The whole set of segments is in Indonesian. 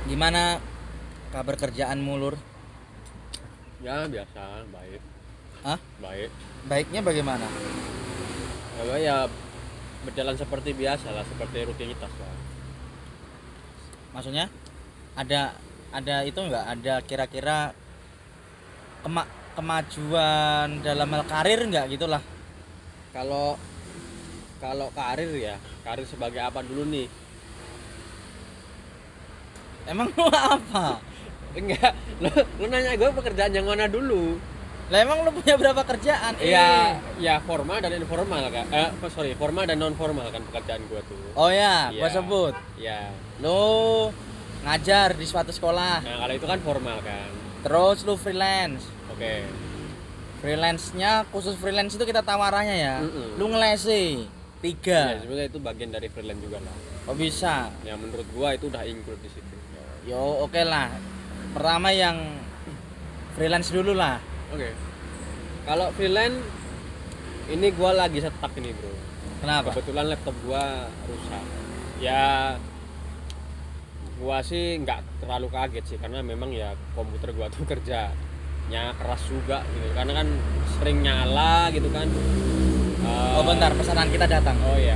Gimana kabar kerjaanmu, Lur? Ya biasa, baik. Hah? Baik. Baiknya bagaimana? Ya berjalan seperti biasa lah, seperti rutinitas lah. Maksudnya ada itu enggak? Ada kira-kira kemajuan dalam hal karir enggak gitulah? Kalau kalau karir ya, karir sebagai apa dulu nih? Emang lu apa? Enggak, lu nanya gue pekerjaan yang mana dulu? Lah emang lu punya berapa kerjaan? Ya formal dan informal kan. Formal dan non formal kan pekerjaan gue tuh. Oh ya, Iya. gua sebut. Ya. Lu ngajar di suatu sekolah. Nah, kalau itu kan formal kan. Terus lu freelance. Oke. Freelance-nya khusus freelance itu kita tawarannya ya. Mm-mm. Lu ngelesi Ya, 3. sebenarnya itu bagian dari freelance juga lah. Oh bisa. Ya menurut gua itu udah include di situ. Yo oke lah. Pertama yang freelance dulu lah. Oke. Kalau freelance ini gua lagi stuck ini, Bro. Kenapa? Kebetulan laptop gua rusak. Ya gua sih nggak terlalu kaget sih karena memang ya komputer gua tuh kerjanya keras juga gitu. Karena kan sering nyala gitu kan. Oh bentar, pesanan kita datang. Oh iya.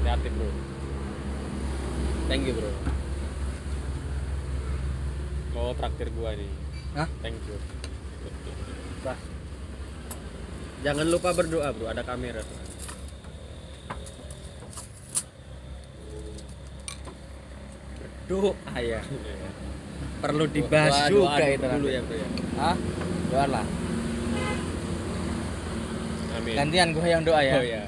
Hati-hati, Bro. Thank you, Bro. Oh, traktir gua nih. Hah? Thank you. Bah. Jangan lupa berdoa, Bro. Ada kamera. Doa ya. Perlu dibahas Doa juga itu dulu nanti. ya, Bro ya. Hah? Doa lah. Amin. Gantian gua yang doa ya. Oh ya.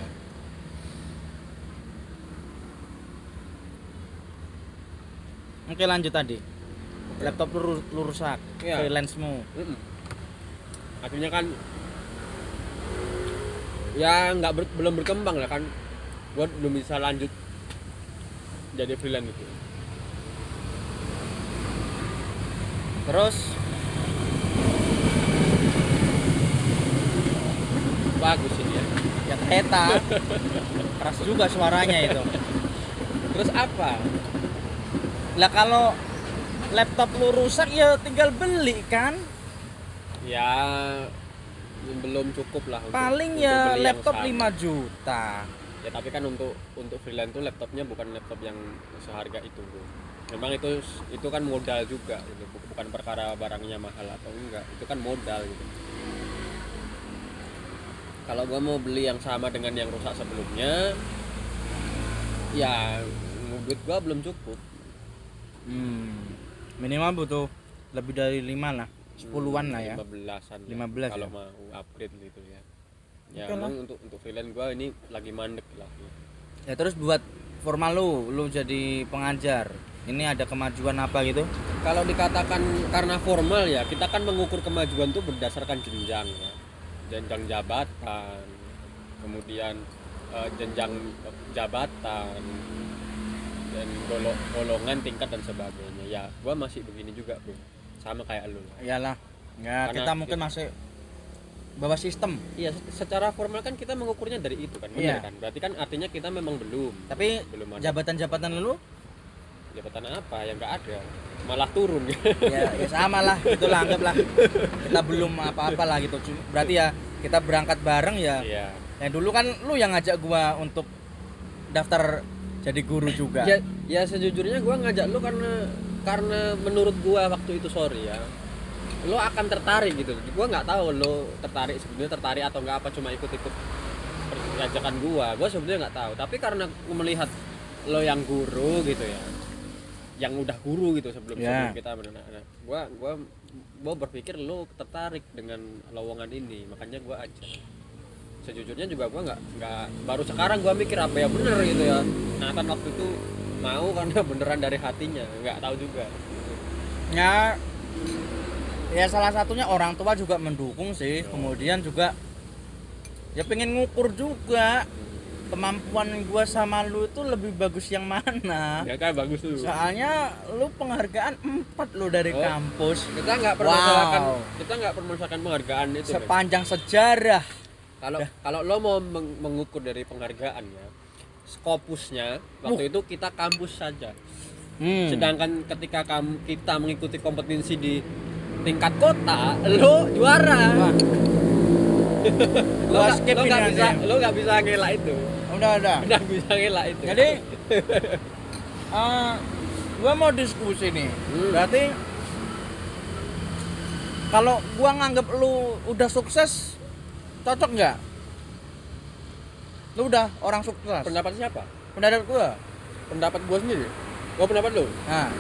Oke lanjut tadi. Laptop lu rusak. Iya. Freelance-mu. Akhirnya kan ya belum berkembang lah kan. Gua belum bisa lanjut jadi freelance itu. Terus Bagus ini ya. ya kereta. Keras juga suaranya itu. Terus apa? Lah kalau laptop lu rusak ya tinggal beli kan. Ya belum cukup lah Paling untuk ya beli yang laptop sama. 5 juta. Ya tapi kan untuk freelance tuh laptopnya bukan laptop yang seharga itu, Bro. Memang itu kan modal juga gitu. Bukan perkara barangnya mahal atau enggak, itu kan modal gitu. Kalau gua mau beli yang sama dengan yang rusak sebelumnya, ya duit gua belum cukup. Minimal butuh lebih dari 5 lah. 10-an lah ya. 15-an 15 kalau ya? mau upgrade gitu ya. Ya Oke memang untuk freelance gua ini lagi mandek lah. Ya terus buat formal lu jadi pengajar. Ini ada kemajuan apa gitu? Kalau dikatakan karena formal ya, kita kan mengukur kemajuan tuh berdasarkan jenjang ya. Jenjang jabatan, kemudian jenjang jabatan dan golongan tingkat dan sebagainya. Ya, gua masih begini juga, Bro. Sama kayak lu. Iyalah. Ya Karena kita mungkin masih bawah sistem. Iya, secara formal kan kita mengukurnya dari itu kan, Iya. benar kan? Berarti kan artinya kita memang belum Tapi ada. jabatan-jabatan lu Jabatan apa yang nggak ada, malah turun. ya sama lah, itulah anggaplah kita belum apa-apa lah gitu. Berarti ya kita berangkat bareng ya. Iya. Yang dulu kan lu yang ngajak gua untuk daftar jadi guru juga. Ya sejujurnya gua ngajak lu karena menurut gua waktu itu ya lo akan tertarik gitu. Gua nggak tahu lo sebenarnya tertarik atau nggak, apa cuma ikut-ikut ajakan gua sebenarnya nggak tahu, tapi karena melihat lo yang guru gitu ya, yang udah guru gitu sebelum kita nah, gua berpikir lo tertarik dengan lowongan ini, makanya gua ajak. Sejujurnya juga gua nggak baru sekarang gua mikir apa ya bener gitu ya. Nah kan waktu itu mau karena beneran dari hatinya, nggak tahu juga. Ya salah satunya orang tua juga mendukung sih. Kemudian juga ya pengen ngukur juga kemampuan gua sama lu itu lebih bagus yang mana. Ya kan bagus tuh. Soalnya lu penghargaan 4 lu dari kampus. Kita nggak permasalahkan penghargaan itu. Sepanjang sejarah. Kalau lo mau mengukur dari penghargaan ya, Skopusnya waktu itu kita kampus saja. Hmm. Sedangkan ketika kita mengikuti kompetisi di tingkat kota, lo juara. Wah, Lo gua nggak skip lo ini nggak nanti. bisa lo nggak bisa ngelak itu. udah. Nggak bisa ngelak itu. Jadi gua mau diskusi nih. Berarti kalau gua nganggap lu udah sukses, cocok nggak? Lu udah orang sukses. Pendapat siapa? Pendapat gua. Pendapat gua sendiri. Gua pendapat lu. Nah,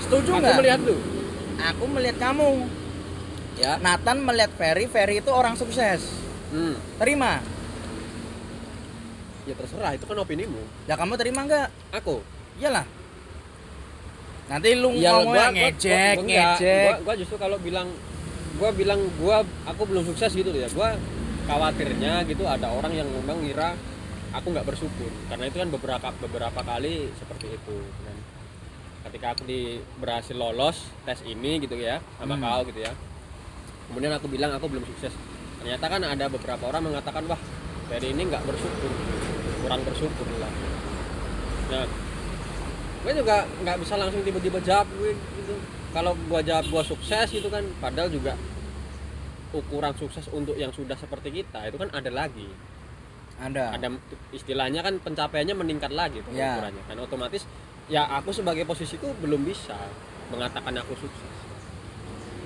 setuju Aku nggak? melihat lu. Aku melihat kamu. Ya. Nathan melihat Ferry itu orang sukses. Terima. Ya terserah, itu kan opinimu. Ya kamu terima nggak? Aku. Iyalah. Nanti lu Ya, ngomongnya ngejek. Gua justru kalau bilang aku belum sukses gitu ya. Gua khawatirnya gitu ada orang yang memang ngira aku nggak bersyukur. Karena itu kan beberapa kali seperti itu kan. Ketika aku berhasil lolos tes ini gitu ya sama kau gitu ya. Kemudian aku bilang aku belum sukses. Ternyata kan ada beberapa orang mengatakan wah dari ini nggak bersyukur, kurang bersyukur lah. Nah, gue juga nggak bisa langsung tiba-tiba jawab gue gitu. Kalau gue jawab gue sukses gitu kan, padahal juga ukuran sukses untuk yang sudah seperti kita itu kan ada lagi. Ada istilahnya kan pencapaiannya meningkat lagi pengukurannya. Kan otomatis ya aku sebagai posisiku belum bisa mengatakan aku sukses.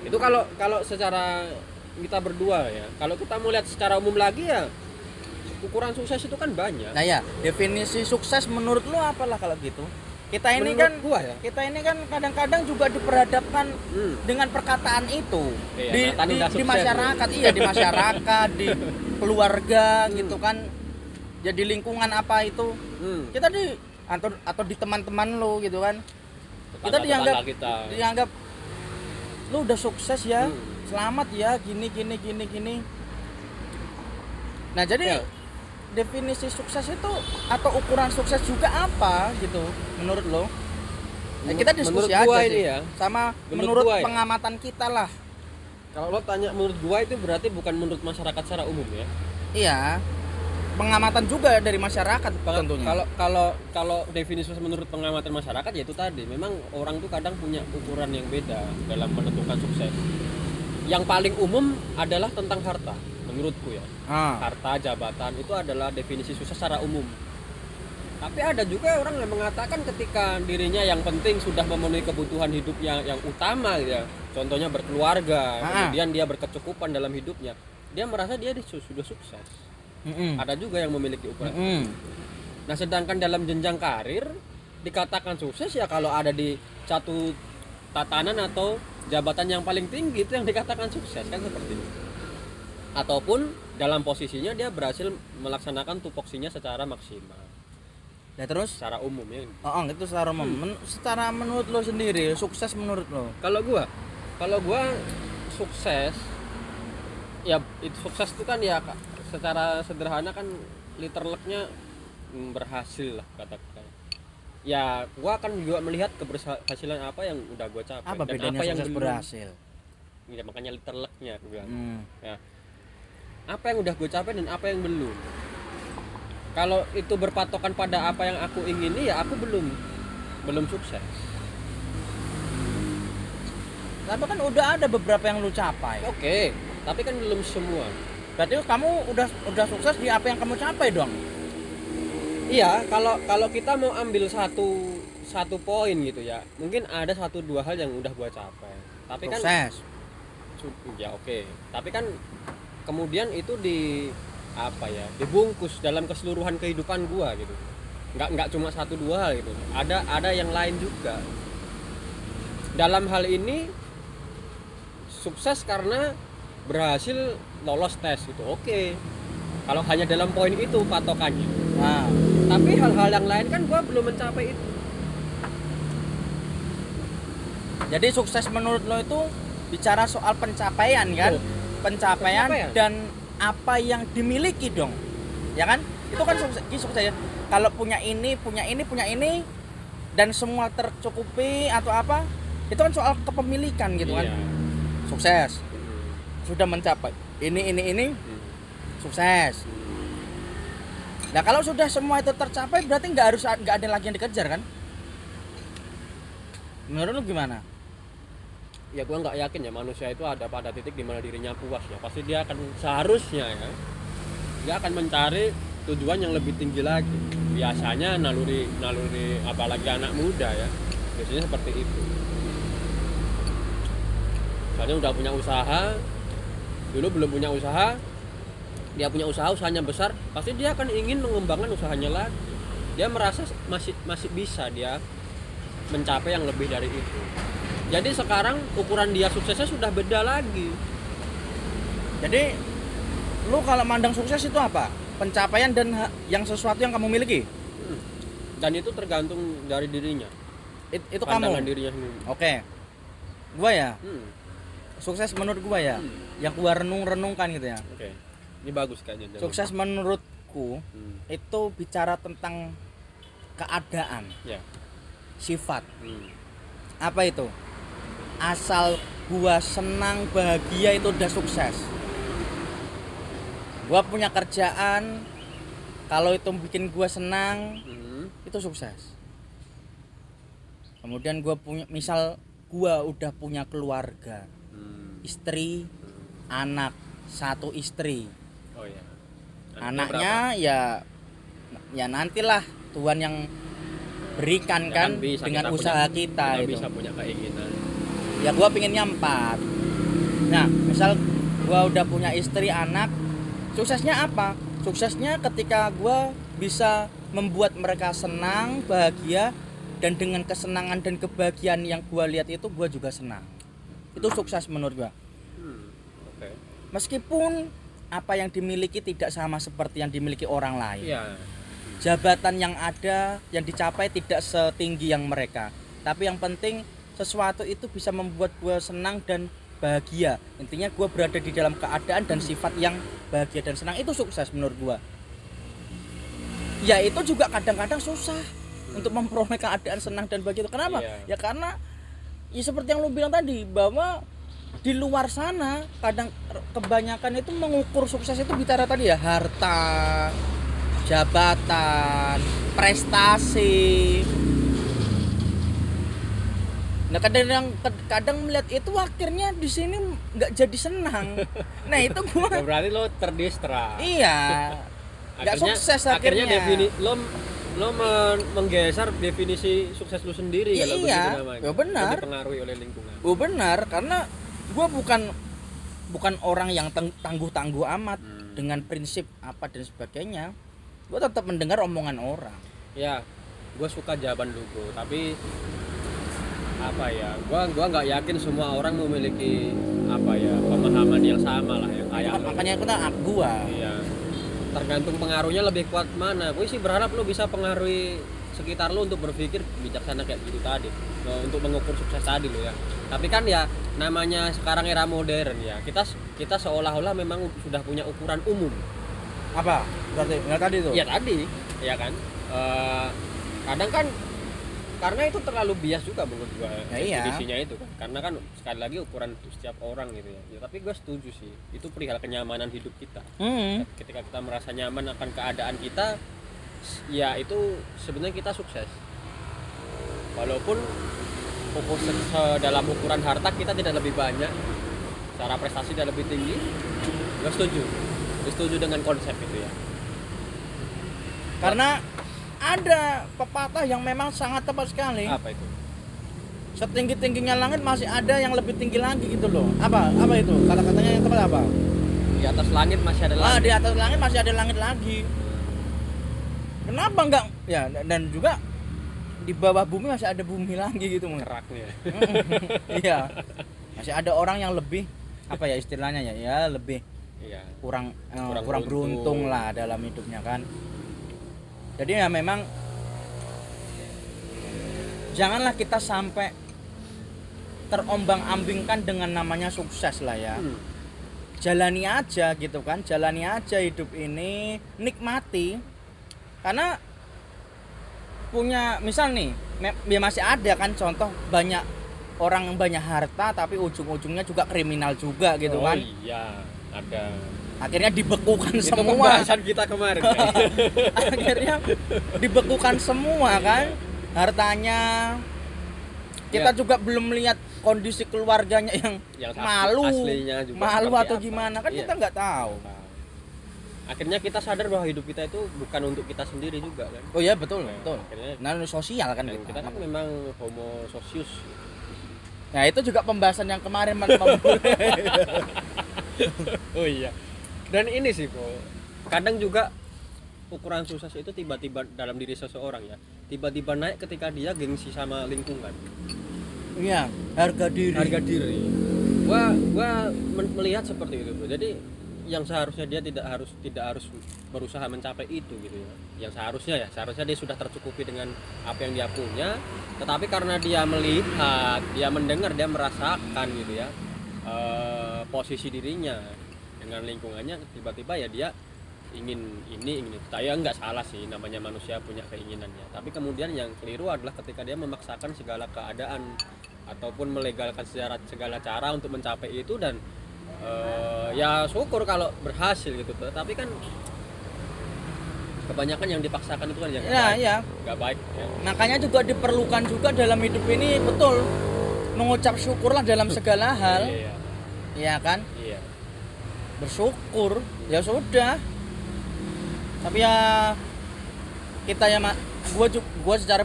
Itu kalau secara kita berdua ya. Kalau kita mau lihat secara umum lagi ya ukuran sukses itu kan banyak. Nah ya, definisi sukses menurut lu apalah kalau gitu? Kita ini Menurut kan gua ya. Kita ini kan kadang-kadang juga diperhadapkan dengan perkataan itu. Iya, di masyarakat, iya di masyarakat, di keluarga gitu kan. Ya di lingkungan apa itu. Kita atau di teman-teman lu gitu kan. Kita dianggap lu udah sukses ya. Selamat ya gini. Nah, jadi definisi sukses itu atau ukuran sukses juga apa gitu menurut lo? Nah, kita diskusi aja sih. Ya. Sama menurut gua pengamatan kita lah. Kalau lo tanya menurut gua itu berarti bukan menurut masyarakat secara umum ya. Iya. Pengamatan juga dari masyarakat tentunya. Kalau definisi menurut pengamatan masyarakat ya itu tadi memang orang tuh kadang punya ukuran yang beda dalam menentukan sukses. Yang paling umum adalah tentang harta menurutku ya. Harta, jabatan itu adalah definisi sukses secara umum. Tapi ada juga orang yang mengatakan ketika dirinya yang penting sudah memenuhi kebutuhan hidup yang utama ya. Contohnya berkeluarga, kemudian dia berkecukupan dalam hidupnya. Dia merasa dia sudah sukses. Ada juga yang memiliki ukuran. Nah, sedangkan dalam jenjang karir dikatakan sukses ya kalau ada di satu tatanan atau jabatan yang paling tinggi itu yang dikatakan sukses kan seperti itu. Ataupun dalam posisinya dia berhasil melaksanakan tupoksinya secara maksimal. Ya terus secara umum ya. Itu secara umum. Secara menurut lo sendiri sukses menurut lo? Kalau gua sukses ya itu sukses itu kan ya secara sederhana kan literally-nya berhasil lah katakan. Ya gua akan juga melihat keberhasilan apa yang udah gua capai apa dan bedanya apa yang sukses berhasil. Ya makanya literally-nya gua bilang. Ya. Apa yang udah gue capai dan apa yang belum. Kalau itu berpatokan pada apa yang aku ingini ya aku belum sukses. Tapi kan udah ada beberapa yang lu capai. Oke, tapi kan belum semua. Berarti kamu udah sukses di apa yang kamu capai dong. Iya, kalau kita mau ambil satu poin gitu ya. Mungkin ada 1-2 hal yang udah gua capai. Tapi sukses. Ya oke. Tapi kan kemudian itu dibungkus dalam keseluruhan kehidupan gua gitu. Nggak cuma 1-2 hal gitu. Ada yang lain juga. Dalam hal ini sukses karena berhasil lolos tes gitu. Oke. Kalau hanya dalam poin itu patokannya. Nah, tapi hal-hal yang lain kan gua belum mencapai itu. Jadi sukses menurut lo itu bicara soal pencapaian kan? Pencapaian dan apa yang dimiliki dong. Ya kan? Itu kan sukses ya. Kalau punya ini dan semua tercukupi atau apa, itu kan soal kepemilikan gitu kan. Sukses. Sudah mencapai ini sukses. Nah kalau sudah semua itu tercapai berarti nggak ada lagi yang dikejar kan? Menurut lu gimana? Ya gua nggak yakin ya manusia itu ada pada titik di mana dirinya puas ya. Pasti dia akan seharusnya ya, dia akan mencari tujuan yang lebih tinggi lagi. Biasanya naluri apalagi anak muda ya, biasanya seperti itu. Soalnya udah punya usaha, dulu belum punya usaha, dia punya usahanya besar, pasti dia akan ingin mengembangkan usahanya lagi. Dia merasa masih bisa dia mencapai yang lebih dari itu. Jadi sekarang ukuran dia suksesnya sudah beda lagi. Jadi lu kalau mandang sukses itu apa? Pencapaian dan yang sesuatu yang kamu miliki. Dan itu tergantung dari dirinya. Itu pandangan kamu. dirinya sendiri. Oke. Gua ya. Sukses Sukses menurut gua ya. Yang gua renungkan gitu ya. Oke. Ini bagus kayaknya. Sukses menurutku itu bicara tentang keadaan, Ya. sifat. Hmm. Apa itu? Asal gua senang, bahagia itu udah sukses. Gua punya kerjaan, kalau itu bikin gua senang, itu sukses. Kemudian gua punya, misal gua udah punya keluarga, istri, anak, 1 istri. Oh ya. Anaknya ya nantilah Tuhan yang berikan Ya kan bisa dengan kita usaha punya, kita itu. bisa punya keinginan. Ya gua pinginnya 4. Nah misal gua udah punya istri, anak, suksesnya apa? Suksesnya ketika gua bisa membuat mereka senang, bahagia, dan dengan kesenangan dan kebahagiaan yang gua lihat itu gua juga senang. Itu sukses menurut gua. Oke. Meskipun apa yang dimiliki tidak sama seperti yang dimiliki orang lain. Iya. Jabatan yang ada, yang dicapai tidak setinggi yang mereka. Tapi yang penting sesuatu itu bisa membuat gue senang dan bahagia. Intinya gue berada di dalam keadaan dan sifat yang bahagia dan senang, itu sukses menurut gue. Ya itu juga kadang-kadang susah untuk memperoleh keadaan senang dan bahagia. Kenapa? Iya. Ya karena ya seperti yang lu bilang tadi, bahwa di luar sana kadang kebanyakan itu mengukur sukses itu bicara tadi ya harta, jabatan, prestasi. Nah kadang melihat itu akhirnya di sini nggak jadi senang. Nah itu gua. Berarti lo terdistra. Iya. Nggak sukses akhirnya. Lo menggeser definisi sukses lo sendiri Ya, kalau iya. begitu namanya. Ya benar. Lo dipengaruhi oleh lingkungan. Oh benar, karena gua bukan orang yang tangguh-tangguh amat dengan prinsip apa dan sebagainya. Gua tetap mendengar omongan orang. Ya, gue suka jawaban lu bro, tapi apa ya, gua nggak yakin semua orang memiliki apa ya pemahaman yang sama lah yang kayak lo. Makanya gua. Iya, tergantung pengaruhnya lebih kuat mana. Gue sih berharap lo bisa pengaruhi sekitar lo untuk berpikir bijaksana kayak gitu tadi, untuk mengukur sukses tadi lo ya. Tapi kan ya namanya sekarang era modern ya, kita seolah-olah memang sudah punya ukuran umum. Apa? Berarti ya tadi itu. Ya tadi, ya kan. Kadang kan karena itu terlalu bias juga menurut gua iya. definisinya itu kan. Karena kan sekali lagi ukuran setiap orang gitu ya. Ya tapi gua setuju sih. Itu perihal kenyamanan hidup kita. Ketika kita merasa nyaman akan keadaan kita, ya itu sebenarnya kita sukses. Walaupun dalam ukuran harta kita tidak lebih banyak, secara prestasi tidak lebih tinggi, gua setuju dengan konsep itu ya. Karena ada pepatah yang memang sangat tepat sekali. Apa itu? Setinggi-tingginya langit masih ada yang lebih tinggi lagi gitu loh. Apa itu? Kata-katanya yang tepat apa? Di atas langit masih ada langit. Di atas langit masih ada langit lagi. Kenapa enggak? Ya, dan juga di bawah bumi masih ada bumi lagi gitu. Keraknya. Iya. Masih ada orang yang lebih apa ya istilahnya ya lebih kurang beruntung lah dalam hidupnya kan. Jadi ya memang janganlah kita sampai terombang-ambingkan dengan namanya sukses lah ya. Jalani aja gitu kan, jalani aja hidup ini, nikmati. Karena punya misal nih, ya masih ada kan contoh banyak orang yang banyak harta tapi ujung-ujungnya juga kriminal juga gitu kan. Oh iya, ada. Akhirnya dibekukan Itu semua. pembahasan kita kemarin. Akhirnya dibekukan semua kan. Hartanya kita Ya. juga belum lihat kondisi keluarganya yang malu. aslinya juga Malu seperti atau apa. gimana kan Iya. kita nggak tahu. Akhirnya kita sadar bahwa hidup kita itu bukan untuk kita sendiri juga kan. Oh iya betul, betul. Akhirnya Nah, sosial kan dan kita kan memang homo socius. Nah, itu juga pembahasan yang kemarin Oh iya. Dan ini sih kok. Kadang juga ukuran sukses itu tiba-tiba dalam diri seseorang ya. Tiba-tiba naik ketika dia gengsi sama lingkungan. Iya, harga diri. Harga diri. Gua melihat seperti itu, Bro. Jadi yang seharusnya dia tidak harus berusaha mencapai itu gitu ya. Yang seharusnya dia sudah tercukupi dengan apa yang dia punya, tetapi karena dia melihat, dia mendengar, dia merasakan gitu ya. Posisi dirinya dengan lingkungannya, tiba-tiba ya dia ingin ini ingin itu. Ya nggak salah sih, namanya manusia punya keinginannya, tapi kemudian yang keliru adalah ketika dia memaksakan segala keadaan ataupun melegalkan segala cara untuk mencapai itu. Dan ya syukur kalau berhasil gitu, tapi kan kebanyakan yang dipaksakan itu kan yang Ya, iya. nggak baik ya. Makanya juga diperlukan juga dalam hidup ini betul mengucap syukurlah dalam segala hal. Iya, Iya kan? iya. Bersyukur. Ya sudah. Tapi ya kita ya gua secara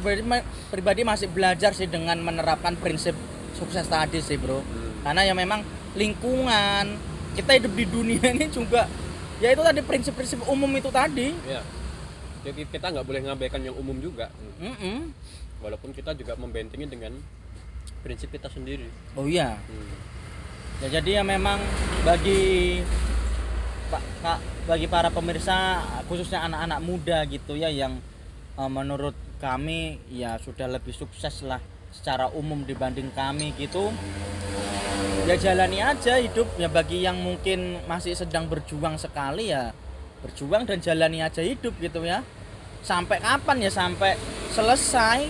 pribadi masih belajar sih dengan menerapkan prinsip sukses tadi sih, Bro. Karena ya memang lingkungan kita hidup di dunia ini juga ya itu tadi prinsip-prinsip umum itu tadi. Iya. Jadi kita nggak boleh ngabaikan yang umum juga. Walaupun kita juga membentengi dengan prinsip kita sendiri. Oh iya. Ya jadi ya memang bagi para pemirsa khususnya anak-anak muda gitu ya yang menurut kami ya sudah lebih sukses lah secara umum dibanding kami gitu. Ya jalani aja hidup ya, bagi yang mungkin masih sedang berjuang sekali ya berjuang dan jalani aja hidup gitu ya. Sampai kapan ya, sampai selesai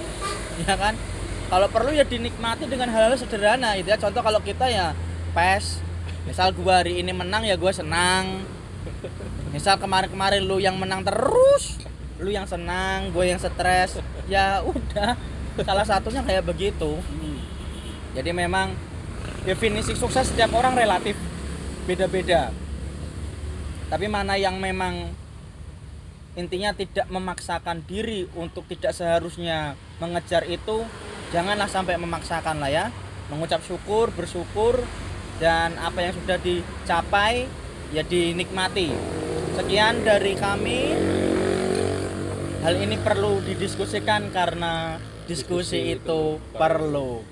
ya kan. Kalau perlu ya dinikmati dengan hal-hal sederhana gitu ya. Contoh kalau kita ya PES, misal gua hari ini menang ya gua senang. Misal kemarin-kemarin lu yang menang terus, lu yang senang, gue yang stres, ya udah. Salah satunya kayak begitu. Jadi memang definisi sukses setiap orang relatif beda-beda. Tapi mana yang memang intinya tidak memaksakan diri untuk tidak seharusnya mengejar itu, janganlah sampai memaksakan lah ya. Mengucap syukur, bersyukur, dan apa yang sudah dicapai ya dinikmati. Sekian dari kami. Hal ini perlu didiskusikan karena diskusi itu perlu.